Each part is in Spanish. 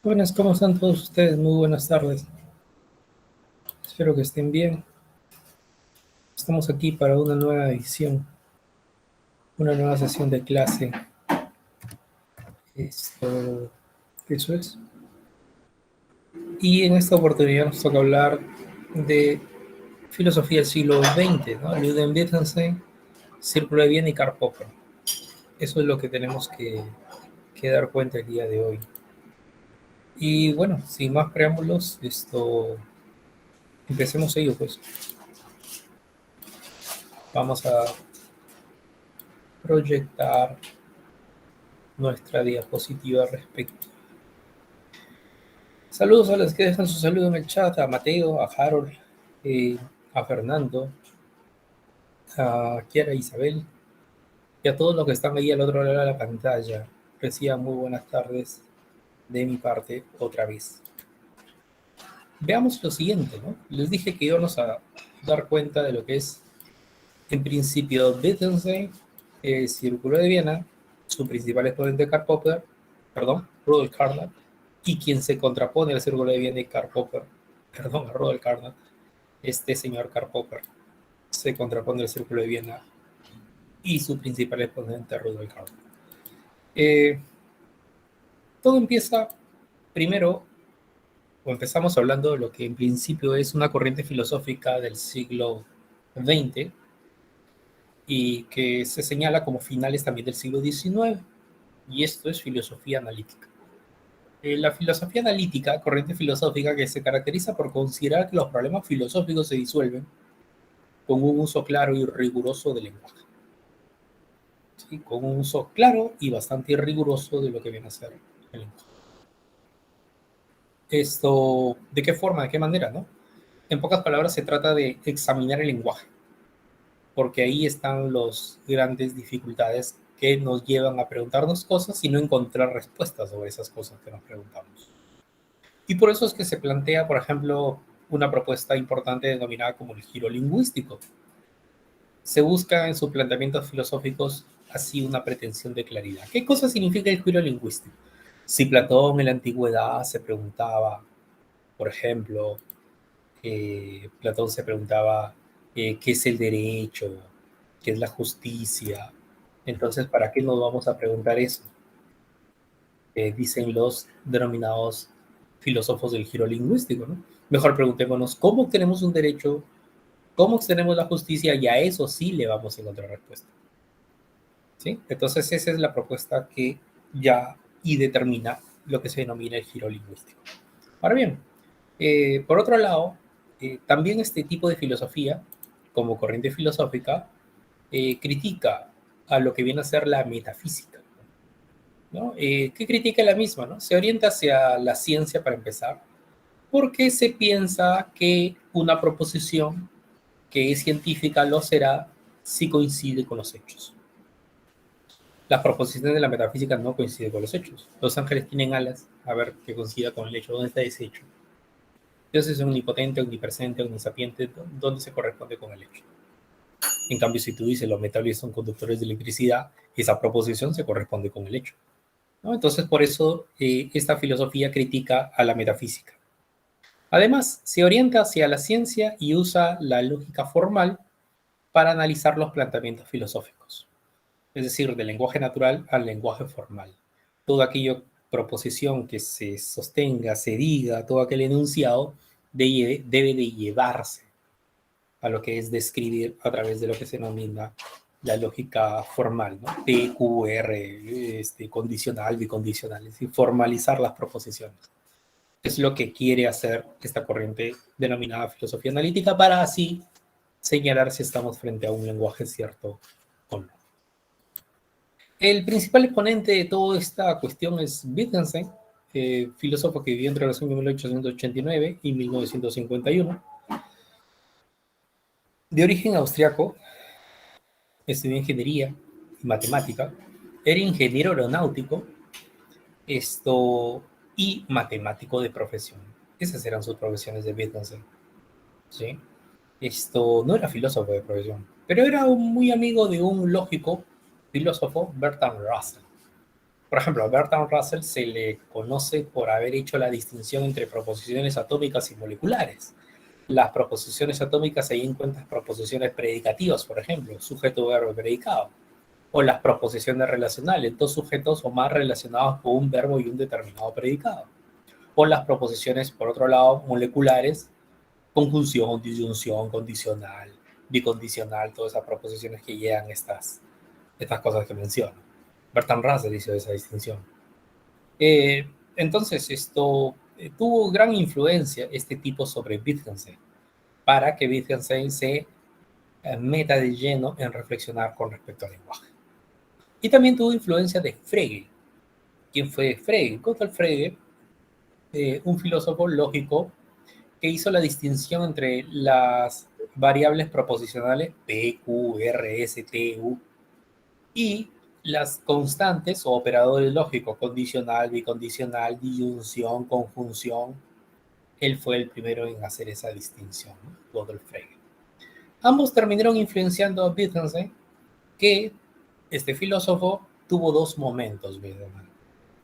Buenas, ¿cómo están todos ustedes? Muy buenas tardes. Espero que estén bien. Estamos aquí para una nueva edición, una nueva sesión de clase. Esto, eso es. Y en esta oportunidad nos toca hablar de filosofía del siglo XX, ¿no? Ludwig Wittgenstein, Círculo de Viena y Karl Popper. Eso es lo que tenemos que dar cuenta el día de hoy. Y bueno, sin más preámbulos, empecemos ello, pues. Vamos a proyectar nuestra diapositiva al respecto. Saludos a los que dejan su saludo en el chat, a Mateo, a Harold, eh, a Fernando, a Kiara Isabel y a todos los que están ahí al otro lado de la pantalla. Reciban muy buenas tardes de mi parte otra vez. Veamos lo siguiente, ¿no? Les dije que íbamos a dar cuenta de lo que es, en principio, Wittgenstein, el Círculo de Viena, su principal exponente Karl Popper, perdón, Rudolf Carnap, y quien se contrapone al Círculo de Viena y Karl Popper, perdón, a Rudolf Carnap, este señor Karl Popper se contrapone al Círculo de Viena y su principal exponente Rudolf Carnap. Todo empieza primero, o empezamos hablando de lo que en principio es una corriente filosófica del siglo XX y que se señala como finales también del siglo XIX, y esto es filosofía analítica. La filosofía analítica, corriente filosófica que se caracteriza por considerar que los problemas filosóficos se disuelven con un uso claro y riguroso del lenguaje. ¿Sí? Con un uso claro y bastante riguroso de lo que viene a ser el lenguaje. Esto, ¿de qué forma, de qué manera, no? En pocas palabras, se trata de examinar el lenguaje, porque ahí están las grandes dificultades que nos llevan a preguntarnos cosas y no encontrar respuestas sobre esas cosas que nos preguntamos. Y por eso es que se plantea, por ejemplo, una propuesta importante denominada como el giro lingüístico. Se busca en sus planteamientos filosóficos así una pretensión de claridad. ¿Qué cosa significa el giro lingüístico? Si Platón en la antigüedad se preguntaba, por ejemplo, Platón se preguntaba qué es el derecho, qué es la justicia. Entonces, ¿para qué nos vamos a preguntar eso? Dicen los denominados filósofos del giro lingüístico, ¿no? Mejor preguntémonos cómo obtenemos un derecho, cómo obtenemos la justicia, y a eso sí le vamos a encontrar respuesta. ¿Sí? Entonces, esa es la propuesta que ya y determina lo que se denomina el giro lingüístico. Ahora bien, por otro lado, también este tipo de filosofía, como corriente filosófica, critica a lo que viene a ser la metafísica, ¿no? ¿Qué critica la misma? ¿No? Se orienta hacia la ciencia para empezar, porque se piensa que una proposición que es científica lo será si coincide con los hechos. Las proposiciones de la metafísica no coinciden con los hechos. Los ángeles tienen alas, a ver que coincida con el hecho. ¿Dónde está ese hecho? Dios es omnipotente, omnipresente, omnisapiente, ¿dónde se corresponde con el hecho? En cambio, si tú dices los metales son conductores de electricidad, esa proposición se corresponde con el hecho, ¿no? Entonces, por eso esta filosofía critica a la metafísica. Además, se orienta hacia la ciencia y usa la lógica formal para analizar los planteamientos filosóficos, es decir, del lenguaje natural al lenguaje formal. Todo aquello, proposición que se sostenga, se diga, todo aquel enunciado debe de llevarse a lo que es describir a través de lo que se denomina la lógica formal, ¿no? P, Q, R, condicional, bicondicional, es decir, formalizar las proposiciones. Es lo que quiere hacer esta corriente denominada filosofía analítica para así señalar si estamos frente a un lenguaje cierto o no. El principal exponente de toda esta cuestión es Wittgenstein, filósofo que vivió entre los años 1889 y 1951. De origen austriaco, estudió ingeniería y matemática, era ingeniero aeronáutico y matemático de profesión. Esas eran sus profesiones de Wittgenstein. ¿Sí? No era filósofo de profesión, pero era muy amigo de un lógico filósofo, Bertrand Russell. Por ejemplo, a Bertrand Russell se le conoce por haber hecho la distinción entre proposiciones atómicas y moleculares. Las proposiciones atómicas se cuentan proposiciones predicativas, por ejemplo, sujeto, verbo y predicado. O las proposiciones relacionales, dos sujetos o más relacionados con un verbo y un determinado predicado. O las proposiciones, por otro lado, moleculares, conjunción, disyunción, condicional, bicondicional, todas esas proposiciones que llegan estas cosas que menciono. Bertrand Russell hizo esa distinción. Entonces, esto tuvo gran influencia este tipo sobre Wittgenstein, para que Wittgenstein se meta de lleno en reflexionar con respecto al lenguaje. Y también tuvo influencia de Frege. ¿Quién fue Frege? Gotthold Frege, un filósofo lógico que hizo la distinción entre las variables proposicionales P, Q, R, S, T, U y las constantes o operadores lógicos, condicional, bicondicional, disyunción, conjunción. Él fue el primero en hacer esa distinción, ¿no? Gotthold Frege. Ambos terminaron influenciando a Wittgenstein, que este filósofo tuvo dos momentos.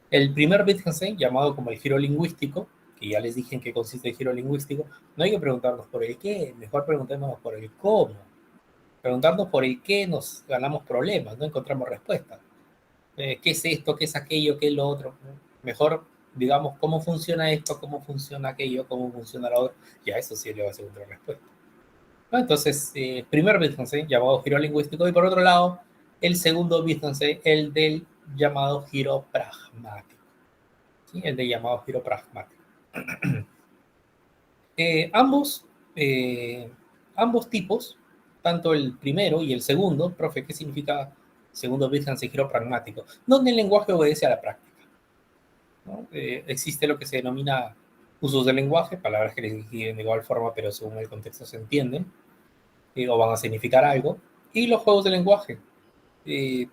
El primer Wittgenstein, llamado como el giro lingüístico, que ya les dije en qué consiste el giro lingüístico, no hay que preguntarnos por el qué, mejor preguntémonos por el cómo. Preguntarnos por el qué nos ganamos problemas, no encontramos respuesta. ¿Qué es esto? ¿Qué es aquello? ¿Qué es lo otro? Mejor, digamos, cómo funciona esto, cómo funciona aquello, cómo funciona lo otro. Ya eso sí le va a ser otra respuesta. Entonces, primer Wittgenstein, llamado giro lingüístico, y por otro lado, el segundo Wittgenstein, el del llamado giro pragmático. ¿Sí? El del llamado giro pragmático. Ambos, ambos tipos, tanto el primero y el segundo, profe, ¿qué significa segundo Wittgenstein giro pragmático? Donde el lenguaje obedece a la práctica, ¿no? Existe lo que se denomina usos del lenguaje, palabras que se escriben de igual forma, pero según el contexto se entienden, o van a significar algo, y los juegos de lenguaje,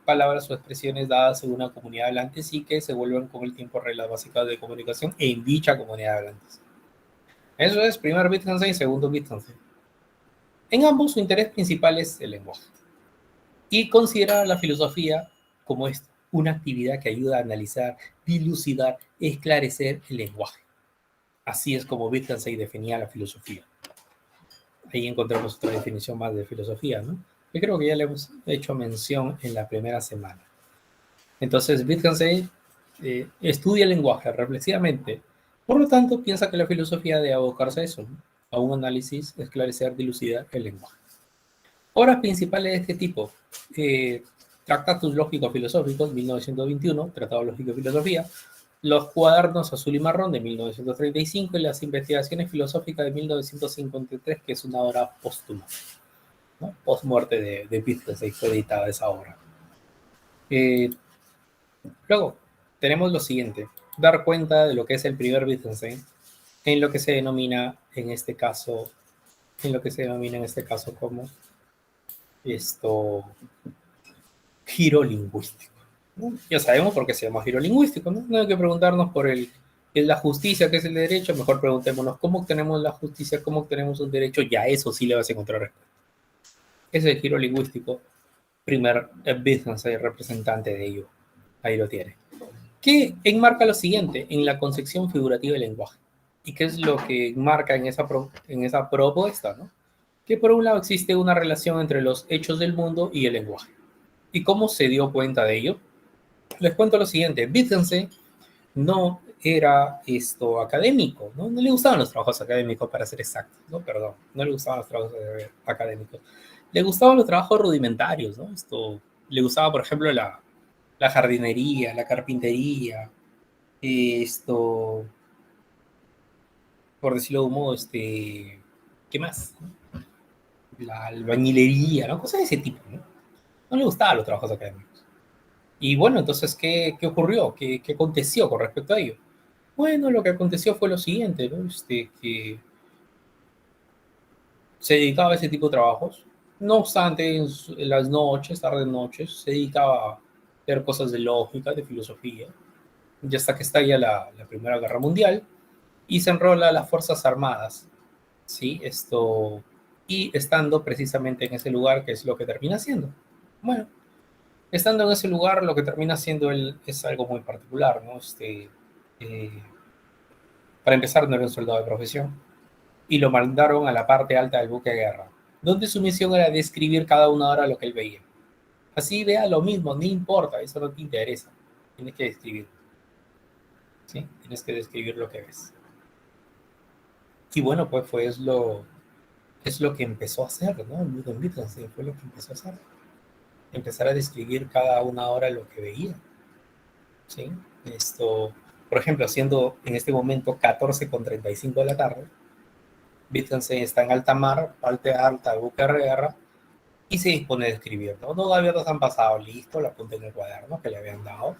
palabras o expresiones dadas en una comunidad de hablantes y que se vuelven con el tiempo reglas básicas de comunicación en dicha comunidad de hablantes. Eso es primer Wittgenstein, segundo Wittgenstein. En ambos su interés principal es el lenguaje y considera la filosofía como esto, una actividad que ayuda a analizar, dilucidar, esclarecer el lenguaje. Así es como Wittgenstein definía la filosofía. Ahí encontramos otra definición más de filosofía, ¿no? Yo creo que ya le hemos hecho mención en la primera semana. Entonces, Wittgenstein estudia el lenguaje reflexivamente. Por lo tanto, piensa que la filosofía debe abocarse a eso, ¿no? A un análisis, esclarecer, dilucidar el lenguaje. Obras principales de este tipo: Tractatus Lógico-Filosóficos, 1921, Tratado Lógico y Filosofía, Los Cuadernos Azul y Marrón, de 1935, y Las Investigaciones Filosóficas, de 1953, que es una obra póstuma, ¿no? Post muerte de Wittgenstein fue editada esa obra. Luego, tenemos lo siguiente: dar cuenta de lo que es el primer Wittgenstein en lo que se denomina en este caso, como giro lingüístico, ¿no? Ya sabemos por qué se llama giro lingüístico, ¿no? No hay que preguntarnos por qué es la justicia, qué es el derecho, mejor preguntémonos cómo obtenemos la justicia, cómo obtenemos un derecho, ya eso sí le vas a encontrar respuesta. Ese es el giro lingüístico, primer Wittgenstein representante de ello. Ahí lo tiene. Que enmarca lo siguiente en la concepción figurativa del lenguaje. ¿Y qué es lo que enmarca en esa propuesta, ¿no? Que por un lado existe una relación entre los hechos del mundo y el lenguaje. ¿Y cómo se dio cuenta de ello? Les cuento lo siguiente: Wittgenstein no era académico, ¿no? No le gustaban los trabajos académicos, para ser exactos, ¿no? Perdón, no le gustaban los trabajos académicos. Le gustaban los trabajos rudimentarios, ¿no? Le gustaba, por ejemplo, la jardinería, la carpintería, por decirlo de un modo, ¿qué más? La albañilería, ¿no? Cosas de ese tipo, ¿no? No le gustaban los trabajos académicos. Y bueno, entonces, ¿qué ocurrió? ¿Qué aconteció con respecto a ello? Bueno, lo que aconteció fue lo siguiente, ¿no? Que se dedicaba a ese tipo de trabajos. No obstante, en las noches, tardes noches, se dedicaba a ver cosas de lógica, de filosofía, ya hasta que estalla la Primera Guerra Mundial y se enrola a las Fuerzas Armadas, ¿sí? Y estando precisamente en ese lugar, que es lo que termina haciendo. Bueno, Estando en ese lugar, lo que termina siendo él es algo muy particular, ¿no? Eh, para empezar, no era un soldado de profesión y lo mandaron a la parte alta del buque de guerra, donde su misión era describir cada una hora lo que él veía. Así vea lo mismo, no importa, eso no te interesa. Tienes que describir, ¿sí? Tienes que describir lo que ves. Y bueno, pues es lo que empezó a hacer, ¿no? El Ludwig Wittgenstein fue lo que empezó a hacer. Empezar a describir cada una hora lo que veía, ¿sí? Esto, por ejemplo, siendo en este momento 14:35 de la tarde, Wittgenstein está en alta mar, parte alta, buque de guerra, y se dispone a escribir, ¿no? Dos gaviotas han pasado, listo, lo apunté en el cuaderno que le habían dado.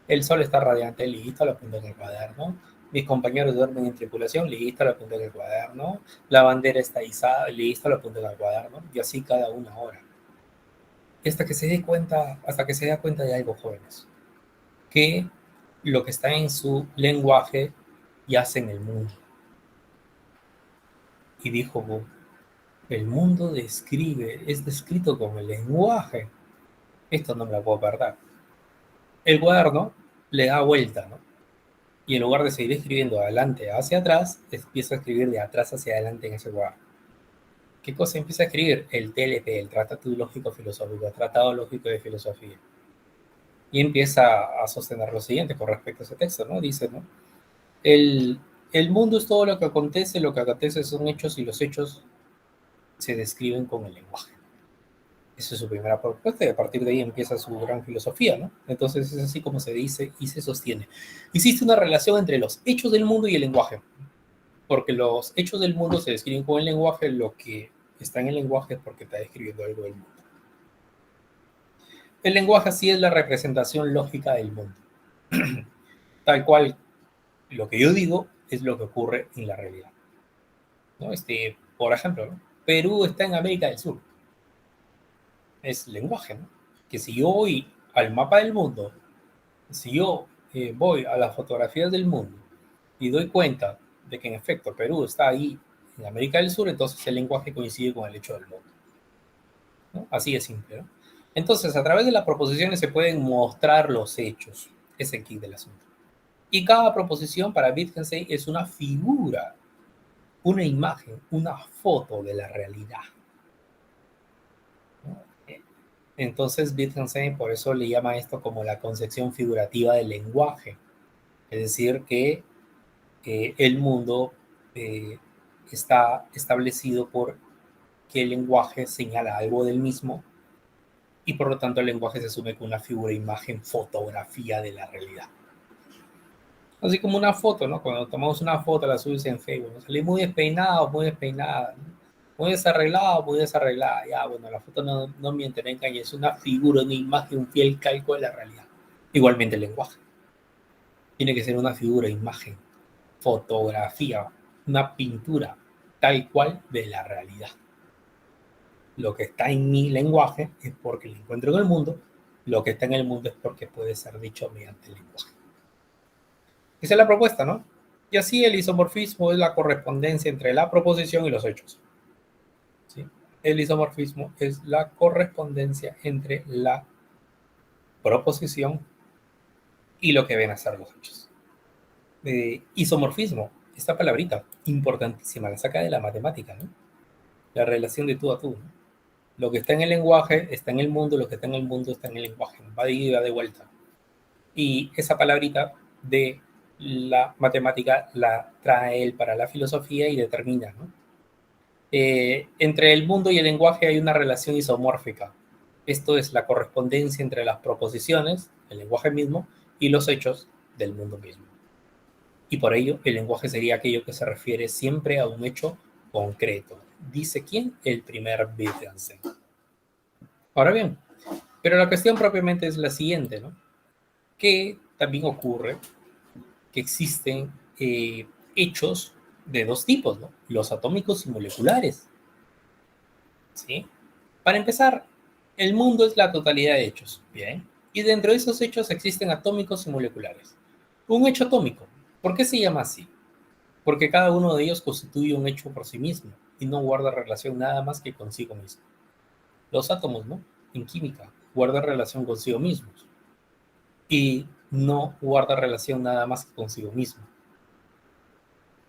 El sol está radiante, listo, lo apunté en el cuaderno. Mis compañeros duermen en tripulación, listo, lo apunté en el cuaderno. La bandera está izada, listo, lo apunté en el cuaderno. Y así cada una hora. Y hasta que se dé cuenta de algo, jóvenes, que lo que está en su lenguaje yace en el mundo. Y dijo, el mundo es descrito con el lenguaje. Esto no me lo puedo perder. El cuaderno le da vuelta, ¿no? Y en lugar de seguir escribiendo de adelante hacia atrás, empieza a escribir de atrás hacia adelante en ese cuaderno. ¿Qué cosa empieza a escribir? El TLP, el Tratado Lógico Filosófico, el Tratado Lógico de Filosofía. Y empieza a sostener lo siguiente con respecto a ese texto, ¿no? Dice, ¿no? El, el mundo es todo lo que acontece son hechos y los hechos se describen con el lenguaje. Esa es su primera propuesta y a partir de ahí empieza su gran filosofía, ¿no? Entonces es así como se dice y se sostiene. Existe una relación entre los hechos del mundo y el lenguaje, porque los hechos del mundo se describen con el lenguaje, lo que está en el lenguaje es porque está describiendo algo del mundo. El lenguaje así es la representación lógica del mundo. Tal cual, lo que yo digo es lo que ocurre en la realidad, ¿no? Por ejemplo, ¿no? Perú está en América del Sur. Es lenguaje, ¿no? Que si yo voy al mapa del mundo, si yo voy a las fotografías del mundo y doy cuenta de que en efecto Perú está ahí en América del Sur, entonces el lenguaje coincide con el hecho del mundo, ¿no? Así de simple, ¿no? Entonces, a través de las proposiciones se pueden mostrar los hechos. Es el kit del asunto. Y cada proposición para Wittgenstein es una figura, una imagen, una foto de la realidad, ¿no? Entonces, Wittgenstein por eso le llama esto como la concepción figurativa del lenguaje. Es decir, que el mundo eh, está establecido por que el lenguaje señala algo del mismo y por lo tanto el lenguaje se asume como una figura, imagen, fotografía de la realidad. Así como una foto, ¿no? Cuando tomamos una foto, la subes en Facebook, ¿no? Salí muy despeinado, muy despeinada, ¿no? Muy desarreglado, muy desarreglada. Ya, bueno, la foto no miente, no engaña, es una figura, una imagen, un fiel calco de la realidad. Igualmente el lenguaje. Tiene que ser una figura, imagen, fotografía, una pintura tal cual de la realidad. Lo que está en mi lenguaje es porque lo encuentro en el mundo, lo que está en el mundo es porque puede ser dicho mediante el lenguaje. Esa es la propuesta, ¿no? Y así el isomorfismo es la correspondencia entre la proposición y los hechos. ¿Sí? El isomorfismo es la correspondencia entre la proposición y lo que ven a ser los hechos. Isomorfismo, esta palabrita, importantísima, la saca de la matemática, ¿no? La relación de tú a tú, ¿no? Lo que está en el lenguaje está en el mundo, lo que está en el mundo está en el lenguaje, va de ida y va de vuelta. Y esa palabrita de la matemática la trae él para la filosofía y determina, ¿no? Entre el mundo y el lenguaje hay una relación isomórfica. Esto es la correspondencia entre las proposiciones, el lenguaje mismo, y los hechos del mundo mismo. Y por ello, el lenguaje sería aquello que se refiere siempre a un hecho concreto. ¿Dice quién? El primer Wittgenstein. Ahora bien, pero la cuestión propiamente es la siguiente, ¿no? Que también ocurre que existen hechos de dos tipos, ¿no? Los atómicos y moleculares, ¿sí? Para empezar, el mundo es la totalidad de hechos, ¿bien? Y dentro de esos hechos existen atómicos y moleculares. Un hecho atómico, ¿por qué se llama así? Porque cada uno de ellos constituye un hecho por sí mismo y no guarda relación nada más que consigo mismo. Los átomos, ¿no? En química. guarda relación consigo mismos y no guarda relación nada más consigo mismo,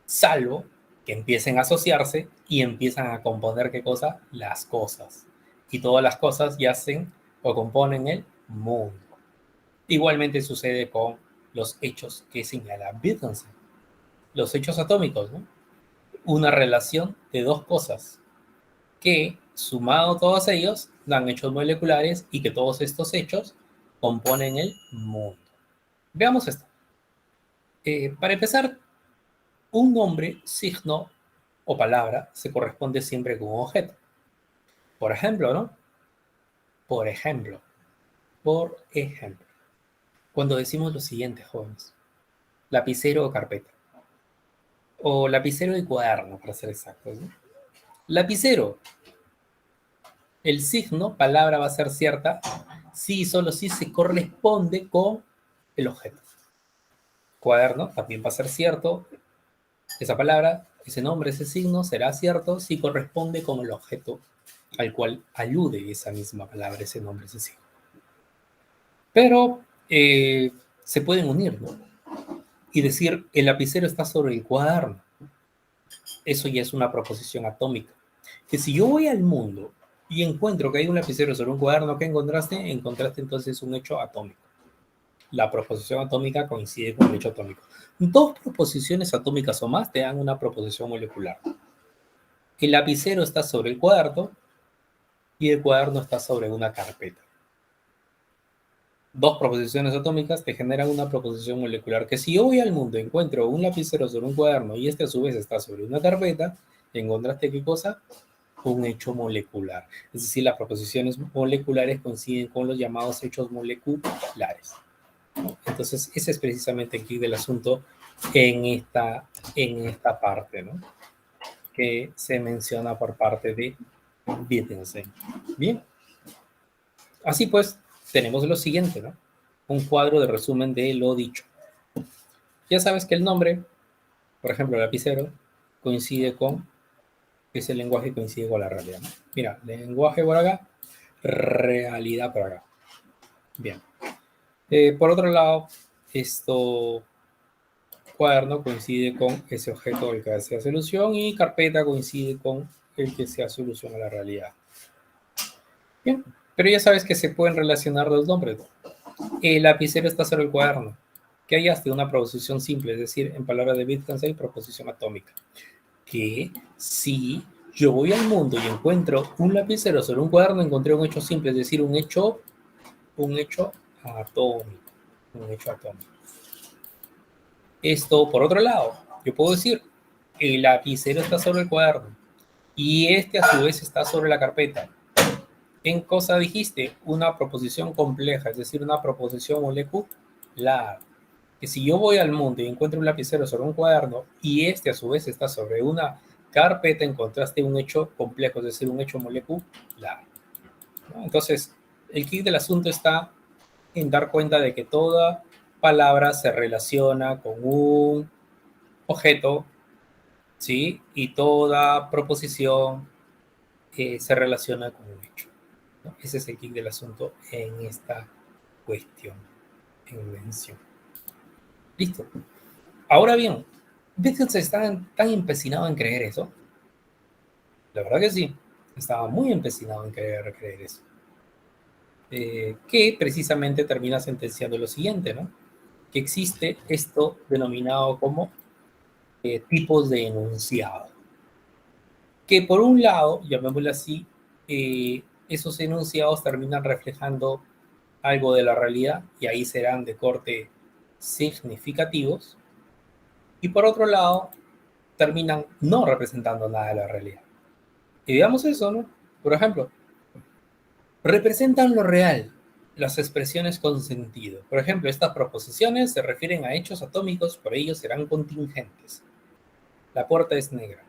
salvo que empiecen a asociarse y empiezan a componer ¿qué cosa? Las cosas. Y todas las cosas yacen o componen el mundo. Igualmente sucede con los hechos que señala Wittgenstein. Los hechos atómicos, ¿no? Una relación de dos cosas que, sumado todos ellos, dan hechos moleculares y que todos estos hechos componen el mundo. Veamos esto. Para empezar, un nombre, signo o palabra se corresponde siempre con un objeto. Por ejemplo, ¿no? Por ejemplo. Cuando decimos lo siguiente, jóvenes. Lapicero o carpeta. O lapicero y cuaderno, para ser exactos, ¿no? Lapicero. El signo, palabra, va a ser cierta si y solo si se corresponde con el objeto. Cuaderno también va a ser cierto. Esa palabra, ese nombre, ese signo será cierto si corresponde con el objeto al cual alude esa misma palabra, ese nombre, ese signo. Pero se pueden unir, ¿no? Y decir, el lapicero está sobre el cuaderno. Eso ya es una proposición atómica. Que si yo voy al mundo y encuentro que hay un lapicero sobre un cuaderno, ¿qué encontraste? Encontraste entonces un hecho atómico. La proposición atómica coincide con el hecho atómico. Dos proposiciones atómicas o más te dan una proposición molecular. El lapicero está sobre el cuaderno y el cuaderno está sobre una carpeta. Dos proposiciones atómicas te generan una proposición molecular que si yo voy al mundo y encuentro un lapicero sobre un cuaderno y este a su vez está sobre una carpeta, ¿encontraste qué cosa? Un hecho molecular. Es decir, las proposiciones moleculares coinciden con los llamados hechos moleculares. Entonces, ese es precisamente el key del asunto en esta parte, ¿no? Que se menciona por parte de Wittgenstein. Bien. Así pues, tenemos lo siguiente, ¿no? Un cuadro de resumen de lo dicho. Ya sabes que el nombre, por ejemplo, lapicero, coincide con, ese lenguaje coincide con la realidad, ¿no? Mira, lenguaje por acá, realidad por acá. Bien. Por otro lado, cuaderno coincide con ese objeto al que hace solución y carpeta coincide con el que se hace solución a la realidad. Bien, pero ya sabes que se pueden relacionar los nombres. El lapicero está sobre el cuaderno. ¿Qué hallaste? Una proposición simple, es decir, en palabras de Wittgenstein, proposición atómica. Que si yo voy al mundo y encuentro un lapicero sobre un cuaderno, encontré un hecho simple, es decir, un hecho atómico. Un hecho atómico. Esto, por otro lado, yo puedo decir, el lapicero está sobre el cuaderno y este a su vez está sobre la carpeta. ¿En cosa dijiste? Una proposición compleja, es decir, una proposición molecular. Que si yo voy al mundo y encuentro un lapicero sobre un cuaderno y este a su vez está sobre una carpeta, encontraste un hecho complejo, es decir, un hecho molecular, ¿no? Entonces, el kit del asunto está en dar cuenta de que toda palabra se relaciona con un objeto, ¿sí? Y toda proposición se relaciona con un hecho, ¿no? Ese es el kit del asunto en esta cuestión, en mención. Listo. Ahora bien, Wittgenstein está tan empecinado en creer eso. La verdad que sí, estaba muy empecinado en creer eso. Que precisamente termina sentenciando lo siguiente, ¿no? Que existe esto denominado como tipos de enunciado. Que por un lado, llamémoslo así, esos enunciados terminan reflejando algo de la realidad y ahí serán de corte significativos. Y por otro lado, terminan no representando nada de la realidad. Y digamos eso, ¿no? Por ejemplo, representan lo real, las expresiones con sentido. Por ejemplo, estas proposiciones se refieren a hechos atómicos, por ello serán contingentes. La puerta es negra.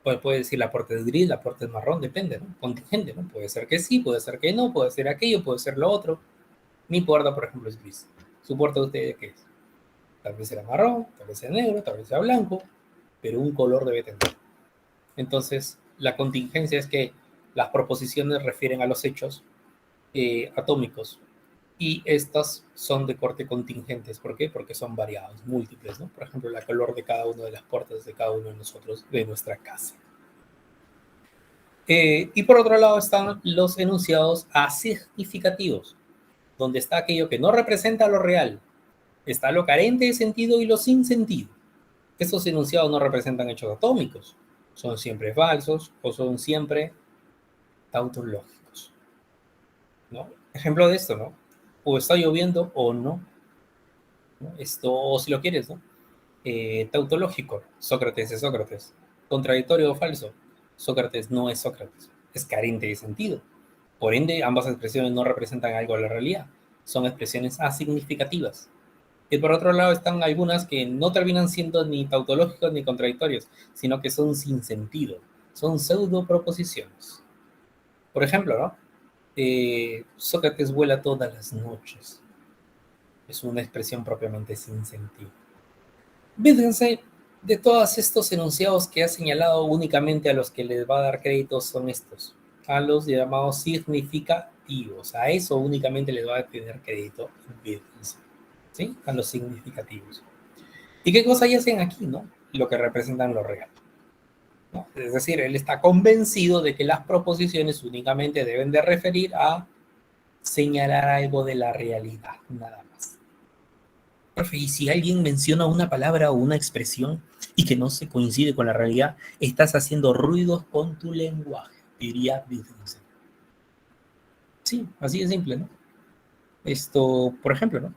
Puede decir la puerta es gris, la puerta es marrón, depende, ¿no? Contingente, ¿no? Puede ser que sí, puede ser que no, puede ser aquello, puede ser lo otro. Mi puerta, por ejemplo, es gris. ¿Su puerta de ustedes qué es? Tal vez sea marrón, tal vez sea negro, tal vez sea blanco, pero un color debe tener. Entonces, la contingencia es que las proposiciones refieren a los hechos atómicos. Y estas son de corte contingentes. ¿Por qué? Porque son variados, múltiples, ¿no? Por ejemplo, la calor de cada una de las puertas de cada uno de nosotros, de nuestra casa. Y por otro lado están los enunciados asignificativos, donde está aquello que no representa lo real. Está lo carente de sentido y lo sin sentido. Estos enunciados no representan hechos atómicos. Son siempre falsos o son siempre tautológicos, ¿no? Ejemplo de esto, ¿no? O está lloviendo o no, ¿no? Esto, o si lo quieres, ¿no? Tautológico, Sócrates es Sócrates. Contradictorio o falso, Sócrates no es Sócrates. Es carente de sentido. Por ende, ambas expresiones no representan algo de la realidad. Son expresiones asignificativas. Y por otro lado están algunas que no terminan siendo ni tautológicos ni contradictorios, sino que son sin sentido. Son pseudo proposiciones. Por ejemplo, ¿no? Sócrates vuela todas las noches. Es una expresión propiamente sin sentido. Fíjense, de todos estos enunciados que ha señalado, únicamente a los que les va a dar crédito son estos, a los llamados significativos. A eso únicamente les va a tener crédito, ¿sí? A los significativos. ¿Y qué cosa hacen aquí, no? Lo que representan lo real, ¿no? Es decir, él está convencido de que las proposiciones únicamente deben de referir a señalar algo de la realidad, nada más. Profe, y si alguien menciona una palabra o una expresión y que no se coincide con la realidad, estás haciendo ruidos con tu lenguaje, diría Wittgenstein. Sí, así de simple, ¿no? Esto, por ejemplo, ¿no?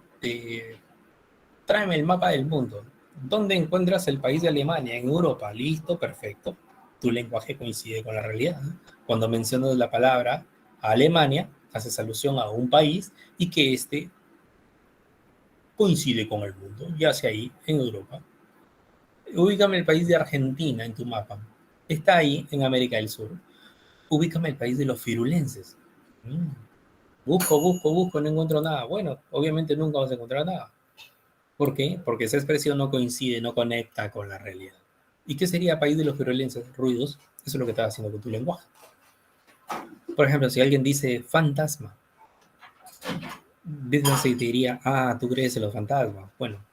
Tráeme el mapa del mundo. ¿Dónde encuentras el país de Alemania? En Europa. Listo, perfecto. Tu lenguaje coincide con la realidad, ¿no? Cuando mencionas la palabra Alemania, haces alusión a un país y que este coincide con el mundo, ya sea ahí en Europa. Ubícame el país de Argentina en tu mapa. Está ahí en América del Sur. Ubícame el país de los firulenses. Mm. Busco, no encuentro nada. Bueno, obviamente nunca vas a encontrar nada. ¿Por qué? Porque esa expresión no coincide, no conecta con la realidad. ¿Y qué sería país de los firulenses? Ruidos. Eso es lo que estás haciendo con tu lenguaje. Por ejemplo, si alguien dice fantasma, Wittgenstein te diría, ah, tú crees en los fantasmas. Bueno,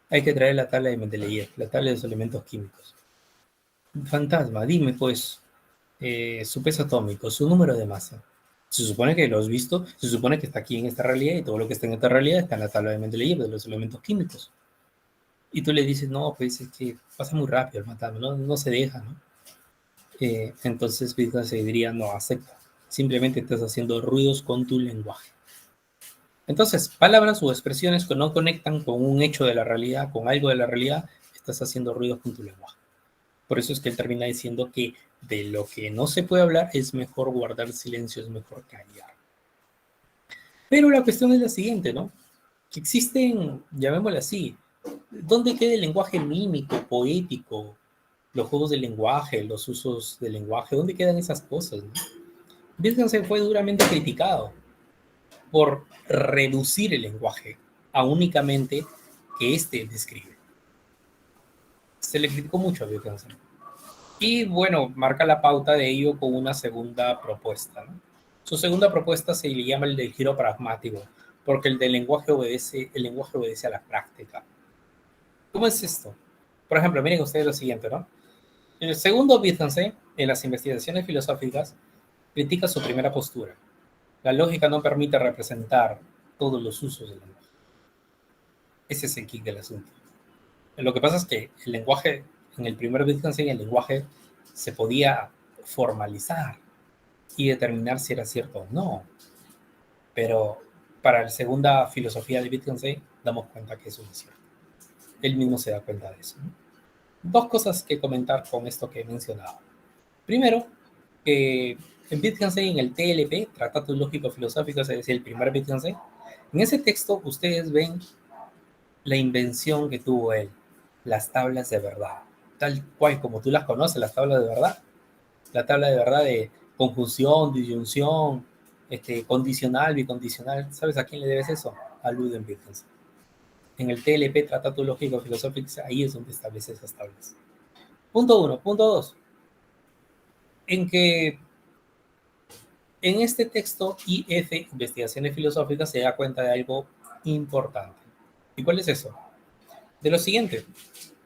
hay que traer la tabla de Mendeleev, la tabla de los elementos químicos. Fantasma, dime pues, su peso atómico, su número de masa. Se supone que lo has visto, se supone que está aquí en esta realidad y todo lo que está en esta realidad está en la tabla de Mendeleev de los elementos químicos. Y tú le dices, no, pues es que pasa muy rápido el fantasma, no se deja, ¿no? Entonces Wittgenstein diría, no, acepta. Simplemente estás haciendo ruidos con tu lenguaje. Entonces, palabras o expresiones que no conectan con un hecho de la realidad, con algo de la realidad, estás haciendo ruidos con tu lenguaje. Por eso es que él termina diciendo que de lo que no se puede hablar es mejor guardar silencio, es mejor callar. Pero la cuestión es la siguiente, ¿no? Que existen, llamémoslo así, ¿dónde queda el lenguaje mímico, poético, los juegos de lenguaje, los usos del lenguaje? ¿Dónde quedan esas cosas, no? Wittgenstein fue duramente criticado por reducir el lenguaje a únicamente que éste describe. Se le criticó mucho a Wittgenstein. Y bueno, marca la pauta de ello con una segunda propuesta, ¿no? Su segunda propuesta se le llama el del giro pragmático, porque el lenguaje obedece a la práctica. ¿Cómo es esto? Por ejemplo, miren ustedes lo siguiente, ¿no? El segundo Wittgenstein, en las investigaciones filosóficas, critica su primera postura. La lógica no permite representar todos los usos del lenguaje. Ese es el kick del asunto. Lo que pasa es que el lenguaje, en el primer Wittgenstein, el lenguaje se podía formalizar y determinar si era cierto o no. Pero para la segunda filosofía de Wittgenstein, damos cuenta que eso no es cierto. Él mismo se da cuenta de eso, ¿no? Dos cosas que comentar con esto que he mencionado. Primero, que en Wittgenstein, en el TLP, Tratado Lógico Filosófico, es decir, el primer Wittgenstein, en ese texto ustedes ven la invención que tuvo él, las tablas de verdad, tal cual como tú las conoces, las tablas de verdad, la tabla de verdad de conjunción, disyunción, condicional, bicondicional. ¿Sabes a quién le debes eso? A Ludwig Wittgenstein. En el TLP, Tratado Lógico Filosófico, ahí es donde establece esas tablas. Punto uno. Punto dos, en que En este texto, IF, Investigaciones Filosóficas, se da cuenta de algo importante. ¿Y cuál es eso? De lo siguiente.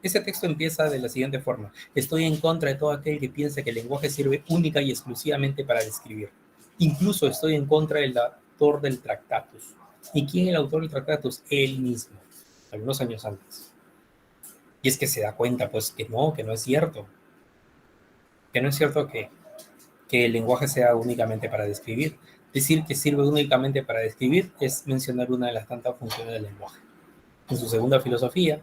Ese texto empieza de la siguiente forma. Estoy en contra de todo aquel que piensa que el lenguaje sirve única y exclusivamente para describir. Incluso estoy en contra del autor del Tractatus. ¿Y quién es el autor del Tractatus? Él mismo, algunos años antes. Y es que se da cuenta, pues, que no es cierto. Que no es cierto que el lenguaje sea únicamente para describir. Decir que sirve únicamente para describir es mencionar una de las tantas funciones del lenguaje. En su segunda filosofía,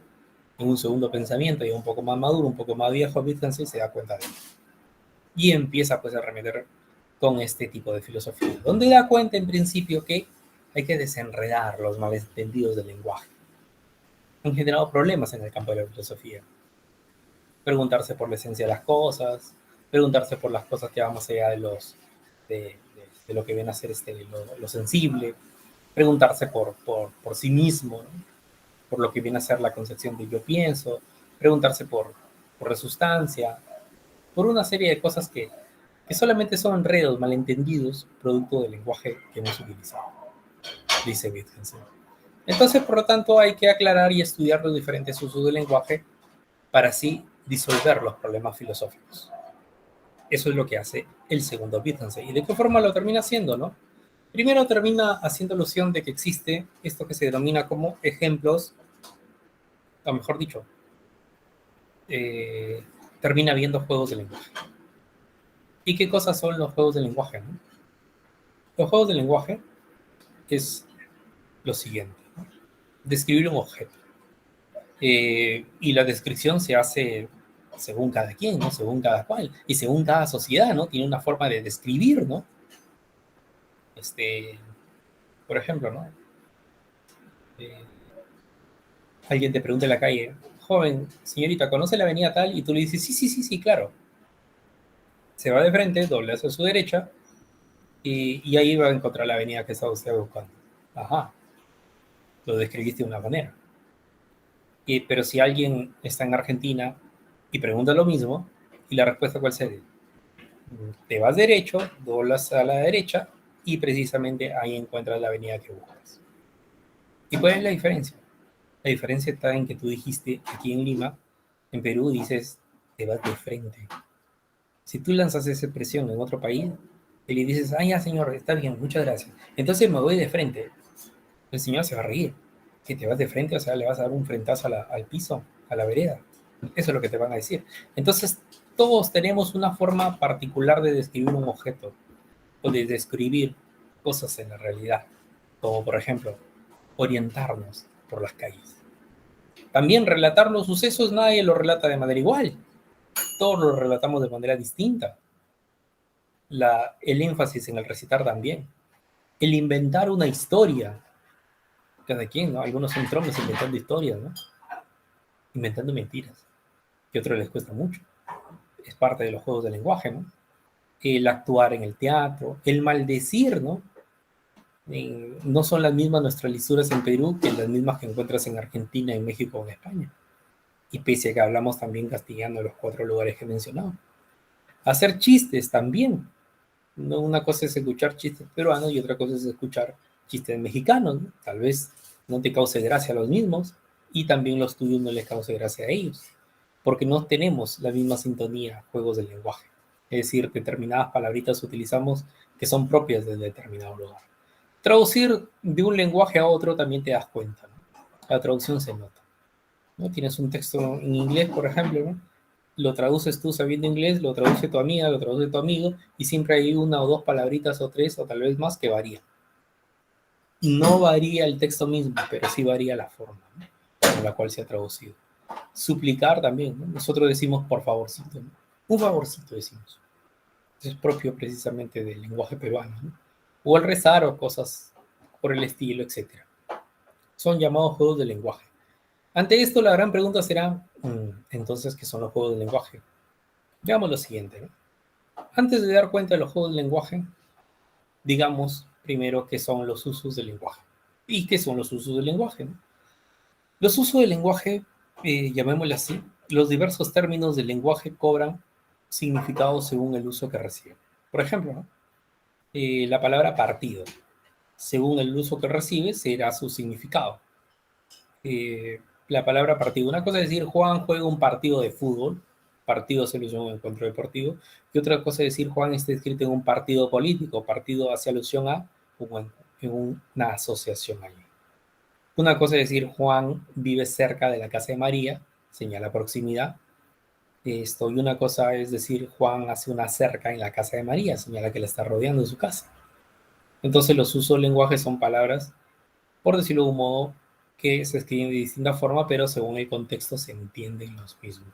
en un segundo pensamiento, ya un poco más maduro, un poco más viejo, Wittgenstein se da cuenta de ello. Y empieza pues a remeter con este tipo de filosofía, donde da cuenta en principio que hay que desenredar los malentendidos del lenguaje. Han generado problemas en el campo de la filosofía. Preguntarse por la esencia de las cosas, preguntarse por las cosas que van más allá de lo que viene a ser lo sensible, preguntarse por sí mismo, ¿no? Por lo que viene a ser la concepción de yo pienso, preguntarse por resustancia, por una serie de cosas que solamente son enredos, malentendidos, producto del lenguaje que hemos utilizado, dice Wittgenstein. Entonces, por lo tanto, hay que aclarar y estudiar los diferentes usos del lenguaje para así disolver los problemas filosóficos. Eso es lo que hace el segundo Wittgenstein. ¿Y de qué forma lo termina haciendo, no? Primero termina haciendo alusión de que existe esto que se denomina como ejemplos, o mejor dicho, eh, termina viendo juegos de lenguaje. ¿Y qué cosas son los juegos de lenguaje, no? Los juegos de lenguaje es lo siguiente, ¿no? Describir un objeto. Y la descripción se hace según cada quien, ¿no? Según cada cual, y según cada sociedad, ¿no? Tiene una forma de describir, ¿no? Este, por ejemplo, ¿no? Eh, Alguien te pregunta en la calle, joven, señorita, ¿conoce la avenida tal? Y tú le dices, sí, sí, sí, sí, claro. Se va de frente, doble hacia su derecha, y ahí va a encontrar la avenida que está usted buscando. Ajá, lo describiste de una manera. Pero si alguien está en Argentina y pregunta lo mismo, ¿y la respuesta cuál sería? Te vas derecho, doblas a la derecha y precisamente ahí encuentras la avenida que buscas. ¿Y cuál es la diferencia? La diferencia está en que tú dijiste aquí en Lima, en Perú dices, te vas de frente. Si tú lanzas esa expresión en otro país y le dices, ah, ya señor, está bien, muchas gracias. Entonces me voy de frente. El señor se va a reír. Que te vas de frente, o sea, le vas a dar un frentazo al piso, a la vereda. Eso es lo que te van a decir. Entonces, todos tenemos una forma particular de describir un objeto o de describir cosas en la realidad, como por ejemplo, orientarnos por las calles. También relatar los sucesos, nadie lo relata de manera igual, todos lo relatamos de manera distinta. El énfasis en el recitar también, el inventar una historia, cada quien, ¿no? Algunos son tromes inventando historias, ¿no? Inventando mentiras, que a otros les cuesta mucho. Es parte de los juegos de lenguaje, ¿no? El actuar en el teatro, el maldecir, ¿no? No son las mismas nuestras lisuras en Perú que las mismas que encuentras en Argentina, en México o en España. Y pese a que hablamos también castellano en los 4 lugares que he mencionado. Hacer chistes también. No, una cosa es escuchar chistes peruanos y otra cosa es escuchar chistes mexicanos, ¿no? Tal vez no te cause gracia a los mismos y también los tuyos no les cause gracia a ellos, porque no tenemos la misma sintonía, juegos del lenguaje. Es decir, determinadas palabritas utilizamos que son propias de determinado lugar. Traducir de un lenguaje a otro también te das cuenta, ¿no? La traducción se nota, ¿no? Tienes un texto en inglés, por ejemplo, ¿no? Lo traduces tú sabiendo inglés, lo traduce tu amiga, lo traduce tu amigo, y siempre hay una o dos palabritas o tres o tal vez más que varían. No varía el texto mismo, pero sí varía la forma, ¿no? Con la cual se ha traducido. Suplicar también, ¿no? Nosotros decimos por favorcito, ¿no? Un favorcito decimos. Eso es propio precisamente del lenguaje peruano, ¿no? O el rezar o cosas por el estilo, etcétera. Son llamados juegos de lenguaje. Ante esto, la gran pregunta será, entonces, ¿qué son los juegos de lenguaje? Veamos lo siguiente, ¿no? Antes de dar cuenta de los juegos del lenguaje, digamos primero qué son los usos del lenguaje. ¿Y qué son los usos del lenguaje, no? Los usos del lenguaje, llamémoslo así, los diversos términos del lenguaje cobran significado según el uso que reciben. Por ejemplo, ¿no? La palabra partido, según el uso que recibe, será su significado. La palabra partido, una cosa es decir, Juan juega un partido de fútbol, partido se alusión a un encuentro deportivo, y otra cosa es decir, Juan está escrito en un partido político, partido hace alusión a una asociación allí. Una cosa es decir, Juan vive cerca de la casa de María, señala proximidad. Esto, y una cosa es decir, Juan hace una cerca en la casa de María, señala que la está rodeando en su casa. Entonces los usos del lenguaje son palabras, por decirlo de un modo, que se escriben de distinta forma, pero según el contexto se entienden los mismos.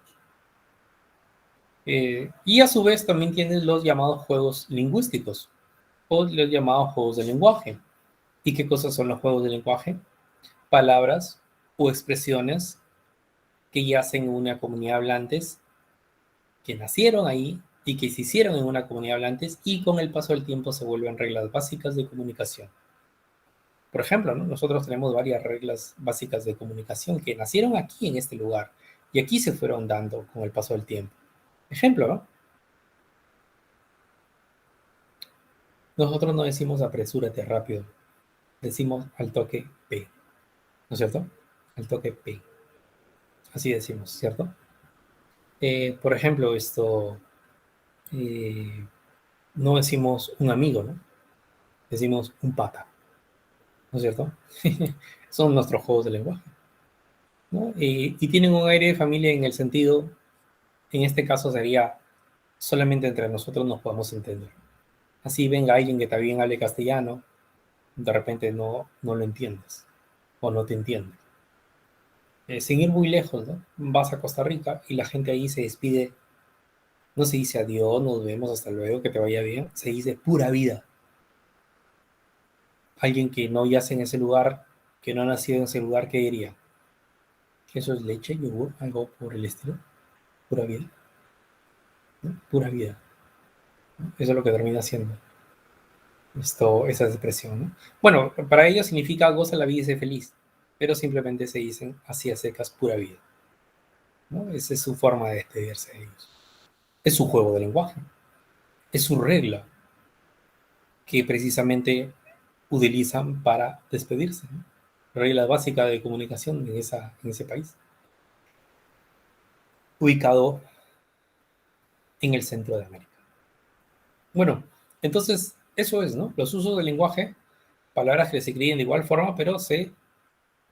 Y a su vez también tienes los llamados juegos lingüísticos o los llamados juegos de lenguaje. ¿Y qué cosas son los juegos de lenguaje? Palabras o expresiones que yacen en una comunidad de hablantes, que nacieron ahí y que se hicieron en una comunidad de hablantes y con el paso del tiempo se vuelven reglas básicas de comunicación. Por ejemplo, ¿no? Nosotros tenemos varias reglas básicas de comunicación que nacieron aquí en este lugar y aquí se fueron dando con el paso del tiempo. Ejemplo, ¿no? Nosotros no decimos apresúrate rápido, decimos al toque P, ¿no es cierto? Al toque P. Así decimos, ¿cierto? Por ejemplo, eh, no decimos un amigo, ¿no? Decimos un pata, ¿no es cierto? Son nuestros juegos de lenguaje, ¿no? Y tienen un aire de familia en el sentido, en este caso sería, solamente entre nosotros nos podemos entender. Así venga alguien que también hable castellano, de repente no lo entiendes o no te entiende. Sin ir muy lejos, ¿no? Vas a Costa Rica y la gente ahí se despide, no se dice adiós, nos vemos, hasta luego, que te vaya bien, se dice pura vida. Alguien que no yace en ese lugar, que no ha nacido en ese lugar, ¿qué diría? ¿Eso es leche, yogur, algo por el estilo? Pura vida, ¿no? Pura vida, ¿no? Eso es lo que termina siendo esa expresión, ¿no? Bueno, para ellos significa goza la vida y sé feliz, pero simplemente se dicen así a secas pura vida, ¿no? Esa es su forma de despedirse de ellos. Es su juego de lenguaje, es su regla que precisamente utilizan para despedirse, ¿no? Regla básica de comunicación en ese país, ubicado en el centro de América. Bueno, entonces eso es, ¿no? Los usos del lenguaje, palabras que se escriben de igual forma, pero se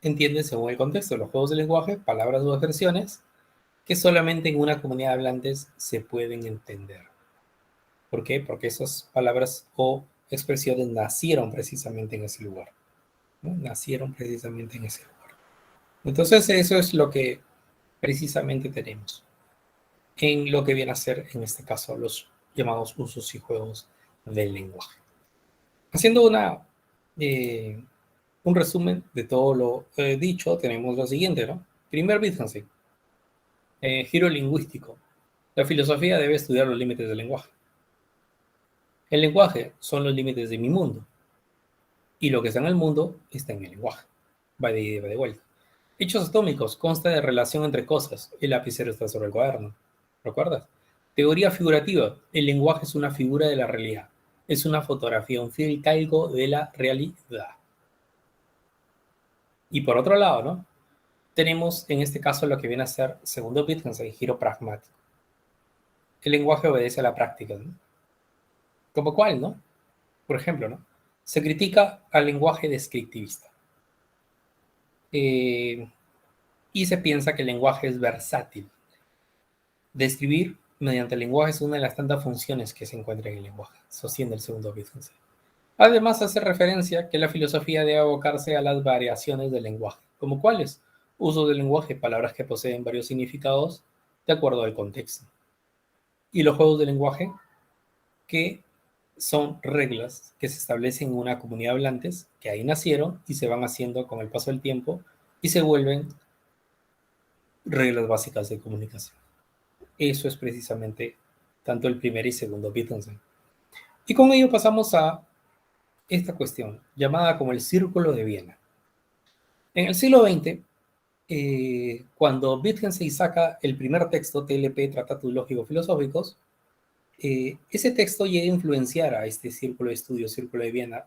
entienden según el contexto. Los juegos de lenguaje, palabras o expresiones que solamente en una comunidad de hablantes se pueden entender. ¿Por qué? Porque esas palabras o expresiones nacieron precisamente en ese lugar, ¿no? Nacieron precisamente en ese lugar. Entonces eso es lo que precisamente tenemos en lo que viene a ser, en este caso, los llamados usos y juegos del lenguaje. Haciendo eh, un resumen de todo lo dicho, tenemos lo siguiente, ¿no? Primer Wittgenstein, giro lingüístico. La filosofía debe estudiar los límites del lenguaje. El lenguaje son los límites de mi mundo y lo que está en el mundo está en el lenguaje. Va de ida y va de vuelta. Hechos atómicos consta de relación entre cosas. El lapicero está sobre el cuaderno. ¿Recuerdas? Teoría figurativa. El lenguaje es una figura de la realidad. Es una fotografía, un fiel calco de la realidad. Y por otro lado, ¿no? Tenemos en este caso lo que viene a ser, segundo Wittgenstein, giro pragmático. El lenguaje obedece a la práctica, ¿no? ¿Como cuál, no? Por ejemplo, ¿no? Se critica al lenguaje descriptivista. Eh, y se piensa que el lenguaje es versátil. Describir mediante el lenguaje es una de las tantas funciones que se encuentran en el lenguaje, sostiene el segundo Wittgenstein. Además, hace referencia que la filosofía debe abocarse a las variaciones del lenguaje, como cuáles, uso del lenguaje, palabras que poseen varios significados de acuerdo al contexto. Y los juegos de lenguaje, que son reglas que se establecen en una comunidad de hablantes, que ahí nacieron y se van haciendo con el paso del tiempo y se vuelven reglas básicas de comunicación. Eso es precisamente tanto el primer y segundo Wittgenstein. Y con ello pasamos a esta cuestión, llamada como el Círculo de Viena. En el siglo XX, cuando Wittgenstein saca el primer texto, TLP, Tratados Lógico-Filosóficos, Ese texto llega a influenciar a este círculo de estudios, Círculo de Viena.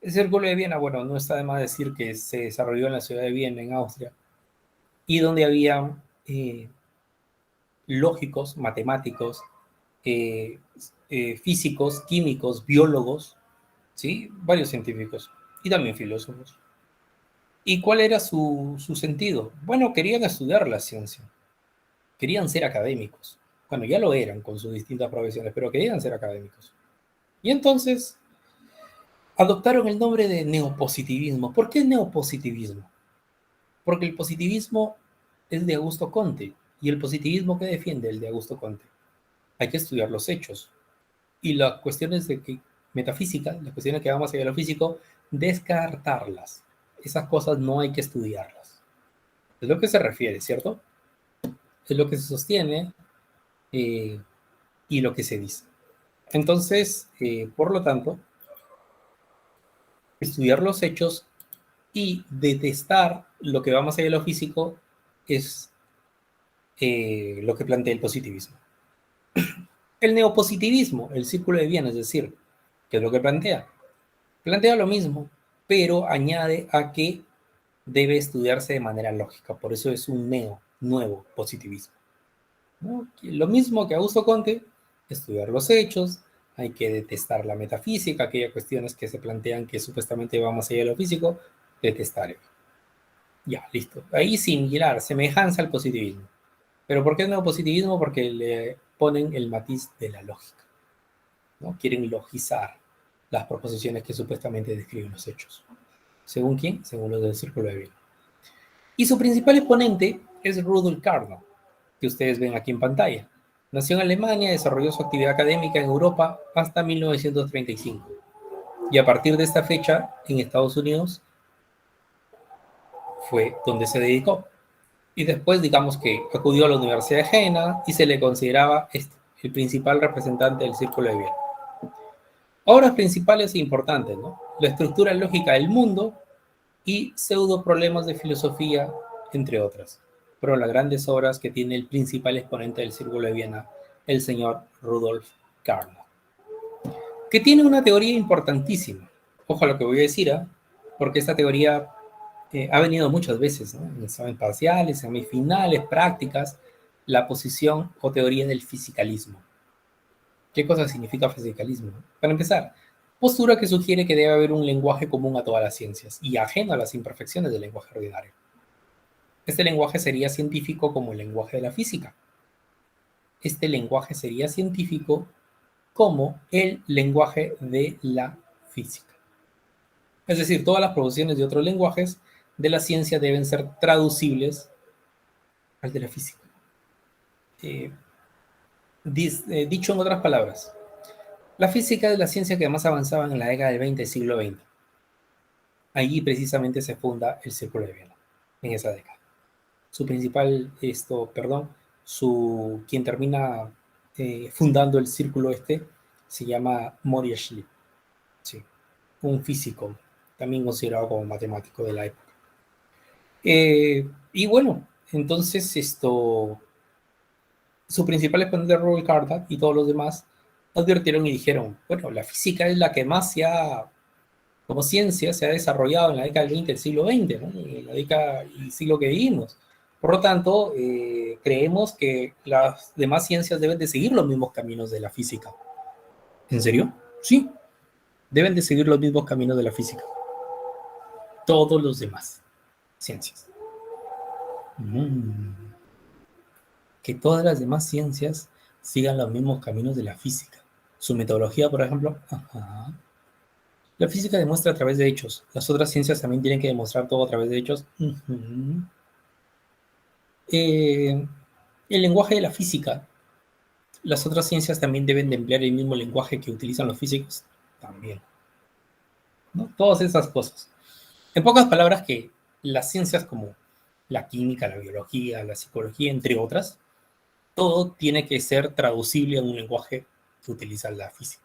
El Círculo de Viena, bueno, no está de más decir que se desarrolló en la ciudad de Viena, en Austria, y donde había lógicos, matemáticos, físicos, químicos, biólogos, ¿sí? Varios científicos y también filósofos. ¿Y cuál era su sentido? Bueno, querían estudiar la ciencia, querían ser académicos. Bueno, ya lo eran con sus distintas profesiones, pero querían ser académicos. Y entonces adoptaron el nombre de neopositivismo. ¿Por qué neopositivismo? Porque el positivismo es de Augusto Comte. ¿Y el positivismo que defiende el de Augusto Comte? Hay que estudiar los hechos. Y las cuestiones de que, metafísica, las cuestiones que vamos allá de lo físico, descartarlas. Esas cosas no hay que estudiarlas. Es lo que se refiere, ¿cierto? Es lo que se sostiene eh, y lo que se dice. Entonces, por lo tanto, estudiar los hechos y detestar lo que va más allá de lo físico es lo que plantea el positivismo. El neopositivismo, el círculo de Viena, es decir, ¿qué es lo que plantea? Plantea lo mismo, pero añade a que debe estudiarse de manera lógica. Por eso es un nuevo positivismo, ¿no? Lo mismo que Augusto Comte, estudiar los hechos, hay que detestar la metafísica, aquellas cuestiones que se plantean que supuestamente va más allá de lo físico, detestar. Ya, listo. Ahí similar, semejanza al positivismo. ¿Pero por qué no positivismo? Porque le ponen el matiz de la lógica, ¿no? Quieren logizar las proposiciones que supuestamente describen los hechos. ¿Según quién? Según los del Círculo de Viena. Y su principal exponente es Rudolf Carnot, que ustedes ven aquí en pantalla. Nació en Alemania, desarrolló su actividad académica en Europa hasta 1935. Y a partir de esta fecha, en Estados Unidos, fue donde se dedicó. Y después, digamos que acudió a la Universidad de Jena y se le consideraba el principal representante del Círculo de Viena. Obras principales e importantes, ¿no? La estructura lógica del mundo y pseudo problemas de filosofía, entre otras. Pero las grandes obras que tiene el principal exponente del Círculo de Viena, el señor Rudolf Carnot, que tiene una teoría importantísima. Ojo a lo que voy a decir, ¿eh? Porque esta teoría ha venido muchas veces, ¿no? En exámenes parciales, exámenes finales, prácticas, la posición o teoría del fisicalismo. ¿Qué cosa significa fisicalismo? Para empezar, postura que sugiere que debe haber un lenguaje común a todas las ciencias y ajeno a las imperfecciones del lenguaje ordinario. Este lenguaje sería científico como el lenguaje de la física. Este lenguaje sería científico como el lenguaje de la física. Es decir, todas las proposiciones de otros lenguajes de la ciencia deben ser traducibles al de la física. Dicho en otras palabras, la física es la ciencia que más avanzaba en la década del 20 del siglo XX. Allí precisamente se funda el Círculo de Viena, en esa década. Su principal, quien termina fundando el círculo se llama Moriarty Schlick, sí, un físico, también considerado como matemático de la época. Y bueno, entonces su principal exponente Rudolf Carnot y todos los demás advirtieron y dijeron, bueno, la física es la que más como ciencia se ha desarrollado en la década del 20 del siglo XX, ¿no? En la década y siglo que vivimos. Por lo tanto, creemos que las demás ciencias deben de seguir los mismos caminos de la física. ¿En serio? Sí, deben de seguir los mismos caminos de la física. Todos los demás ciencias. Que todas las demás ciencias sigan los mismos caminos de la física. Su metodología, por ejemplo, ajá. La física demuestra a través de hechos. Las otras ciencias también tienen que demostrar todo a través de hechos. El lenguaje de la física. Las otras ciencias también deben de emplear el mismo lenguaje que utilizan los físicos. También, ¿no? Todas esas cosas. En pocas palabras, que las ciencias como la química, la biología, la psicología, entre otras, todo tiene que ser traducible a un lenguaje que utiliza la física.